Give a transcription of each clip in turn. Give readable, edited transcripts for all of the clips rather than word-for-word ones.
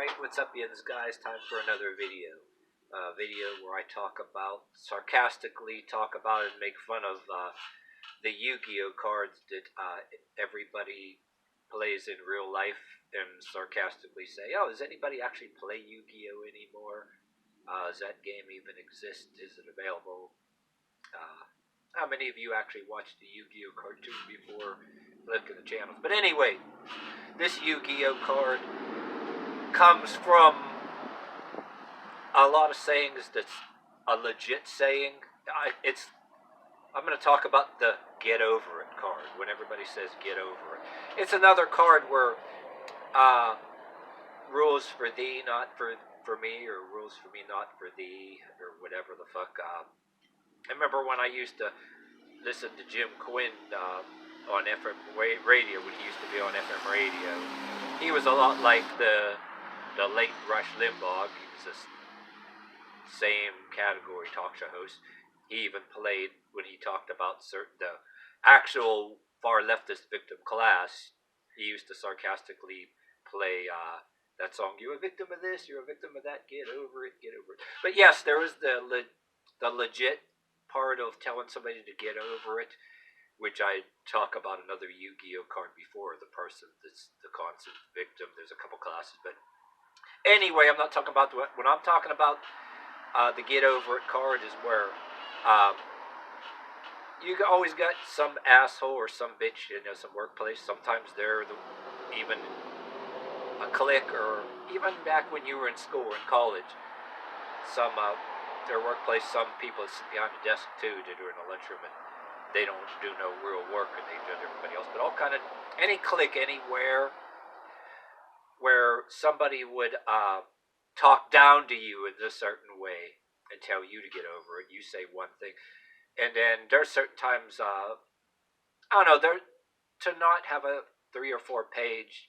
Alright, what's up, yins, guys? Time for another video. Video where I sarcastically talk about and make fun of the Yu-Gi-Oh cards that everybody plays in real life, and sarcastically say, oh, does anybody actually play Yu-Gi-Oh anymore? Does that game even exist? Is it available? How many of you actually watched the Yu-Gi-Oh cartoon before looking at the channels? But anyway, this Yu-Gi-Oh card comes from a lot of sayings that's a legit saying. I'm going to talk about the get over it card, when everybody says get over it. It's another card where rules for thee, not for me, or rules for me, not for thee, or whatever the fuck. I remember when I used to listen to Jim Quinn on FM radio, when he used to be on FM radio. He was a lot like the late Rush Limbaugh. He was the same category talk show host. He even played, when he talked about the actual far leftist victim class, he used to sarcastically play that song, "You're a victim of this, you're a victim of that, get over it, get over it." But yes, there is the legit part of telling somebody to get over it, which I talk about another Yu-Gi-Oh card before, the person that's the constant victim. There's a couple classes, but anyway, I'm not talking about when I'm talking about the get over it card is where you always got some asshole or some bitch in some workplace. Sometimes they're even a clique, or even back when you were in school or in college, some their workplace, some people sit behind a desk too during the lunchroom, and they don't do no real work and they judge everybody else. But all kind of any clique anywhere where somebody would talk down to you in a certain way and tell you to get over it. You say one thing, and then there's certain times, I don't know, to not have a 3 or 4 page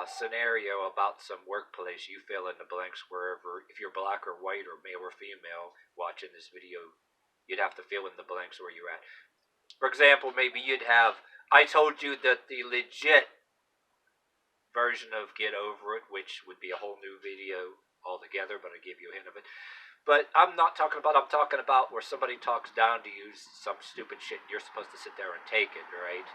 scenario about some workplace. You fill in the blanks wherever. If you're black or white or male or female watching this video, you'd have to fill in the blanks where you're at. For example, maybe you'd have, I told you that the legit version of get over it, which would be a whole new video altogether, but I give you a hint of it. But I'm talking about where somebody talks down to you, some stupid shit, and you're supposed to sit there and take it, right?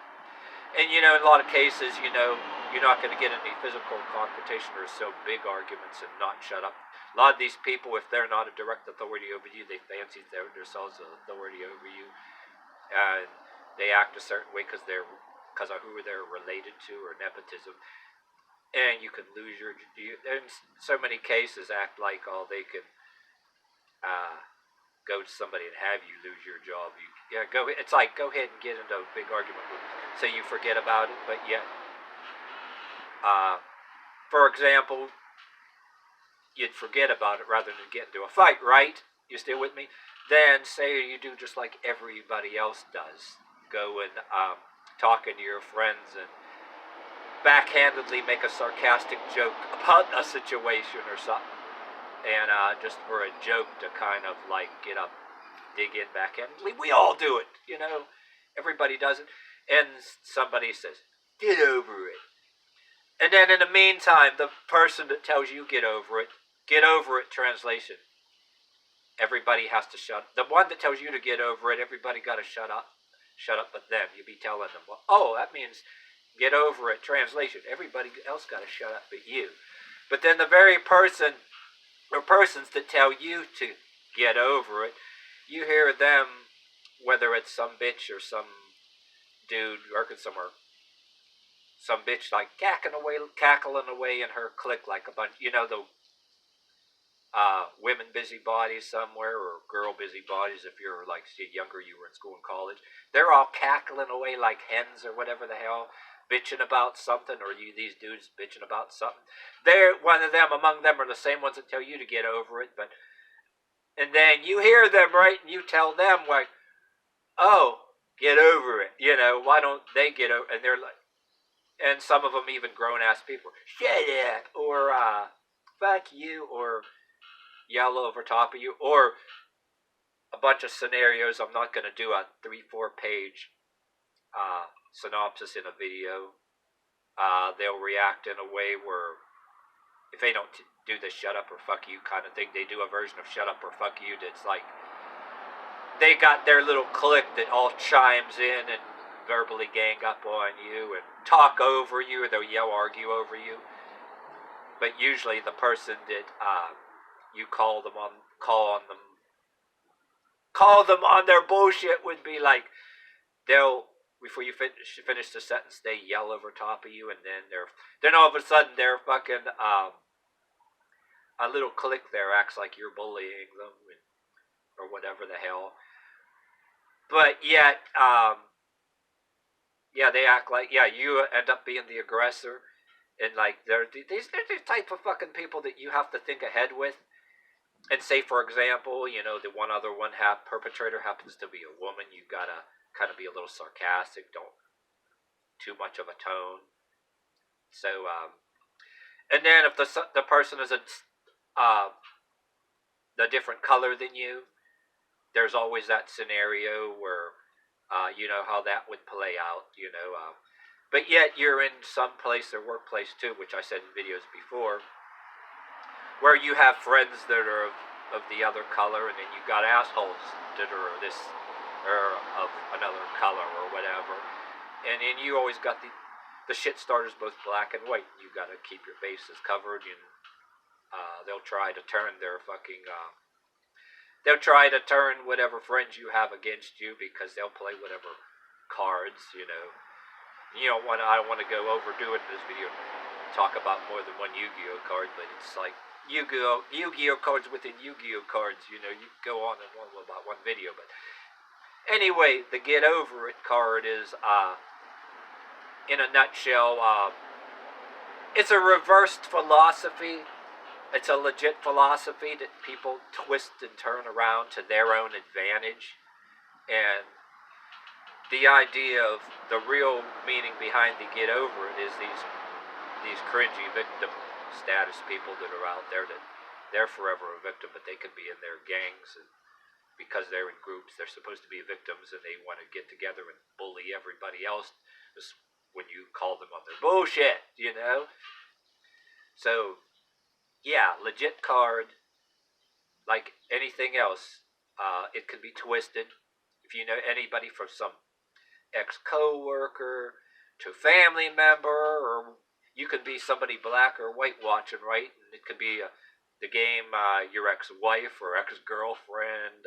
And in a lot of cases, you're not going to get any physical confrontation or so big arguments and not shut up. A lot of these people, if they're not a direct authority over you, they fancy themselves an authority over you, and they act a certain way because of who they're related to, or nepotism. And you can lose in so many cases, act like they can go to somebody and have you lose your job. It's like, go ahead and get into a big argument with, so you forget about it. But yet, for example, you'd forget about it rather than get into a fight, right? You still with me? Then say you do just like everybody else does. Go and talking to your friends and backhandedly make a sarcastic joke about a situation or something, and just for a joke to kind of like dig in backhandedly. We all do it, everybody does it. And somebody says, get over it. And then in the meantime, the person that tells you get over it, translation, everybody has to shut up. The one that tells you to get over it, everybody got to shut up but them. You be telling them, well, oh, that means get over it, translation, everybody else got to shut up but you. But then the very person or persons that tell you to get over it, you hear them, whether it's some bitch or some dude working somewhere, some bitch like cackling away in her clique like a bunch, the women busybodies somewhere, or girl busybodies if you're like younger, you were in school and college. They're all cackling away like hens or whatever the hell, bitching about something, or these dudes bitching about something. They're one of them. Among them are the same ones that tell you to get over it. And then you hear them, right, and you tell them like, oh, get over it. Why don't they get over? And they're like, and some of them even grown ass people, shut up, or fuck you, or yell over top of you, or a bunch of scenarios. I'm not going to do a 3-4 page synopsis in a video. They'll react in a way where if they don't do the shut up or fuck you kind of thing, they do a version of shut up or fuck you that's like, they got their little clique that all chimes in and verbally gang up on you and talk over you, or they'll yell, argue over you. But usually the person that you call them on their bullshit would be like, they'll, before you finish the sentence, they yell over top of you, and then all of a sudden they're fucking a little clique there acts like you're bullying them, or whatever the hell. But yet, they act like, you end up being the aggressor, and like they're these type of fucking people that you have to think ahead with. And say, for example, the one perpetrator happens to be a woman, you gotta kind of be a little sarcastic, don't too much of a tone. So, and then if the person is a different color than you, there's always that scenario where you know how that would play out, but yet you're in some place or workplace too, which I said in videos before, where you have friends that are of the other color, and then you got assholes that are this or of another color or whatever, and then you always got the shit starters both black and white. You got to keep your faces covered, and they'll try to turn whatever friends you have against you, because they'll play whatever cards, I don't want to go overdo it in this video, talk about more than one Yu-Gi-Oh card, but it's like Yu-Gi-Oh cards within Yu-Gi-Oh cards, you go on and on about one video. But anyway, the get over it card is, in a nutshell, it's a reversed philosophy. It's a legit philosophy that people twist and turn around to their own advantage. And the idea of the real meaning behind the get over it is these cringy victim status people that are out there, that they're forever a victim, but they could be in their gangs, and because they're in groups, they're supposed to be victims, and they want to get together and bully everybody else when you call them on their bullshit, So, yeah, legit card, like anything else, it could be twisted. If you know anybody from some ex-co-worker to family member, or you could be somebody black or white watching, right? And it could be the game your ex-wife or ex-girlfriend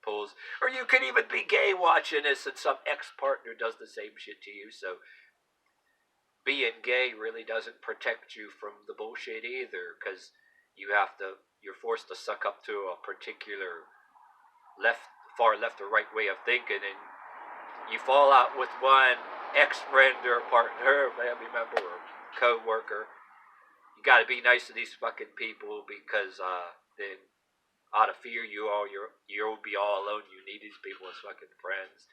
pulls, or you could even be gay watching this, and some ex-partner does the same shit to you. So being gay really doesn't protect you from the bullshit either, because you're forced to suck up to a particular far left or right way of thinking, and you fall out with one ex-friend or partner, family member, or co-worker. You gotta be nice to these fucking people, because then out of fear you'll be all alone. You need these people as fucking friends,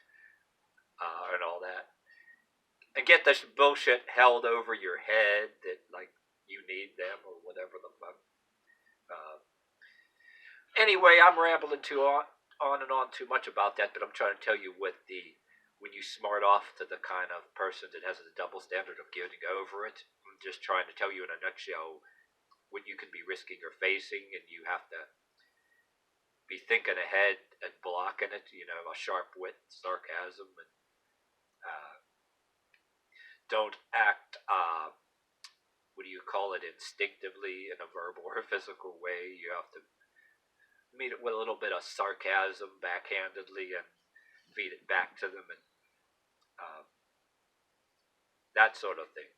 and all that. And get this bullshit held over your head that like you need them or whatever the fuck. Anyway, I'm rambling on and on too much about that, but I'm trying to tell you when you smart off to the kind of person that has a double standard of getting over it. I'm just trying to tell you in a nutshell what you could be risking or facing, and you have to be thinking ahead and blocking it, a sharp wit, sarcasm, and don't act, instinctively in a verbal or physical way. You have to meet it with a little bit of sarcasm backhandedly and feed it back to them, and that sort of thing.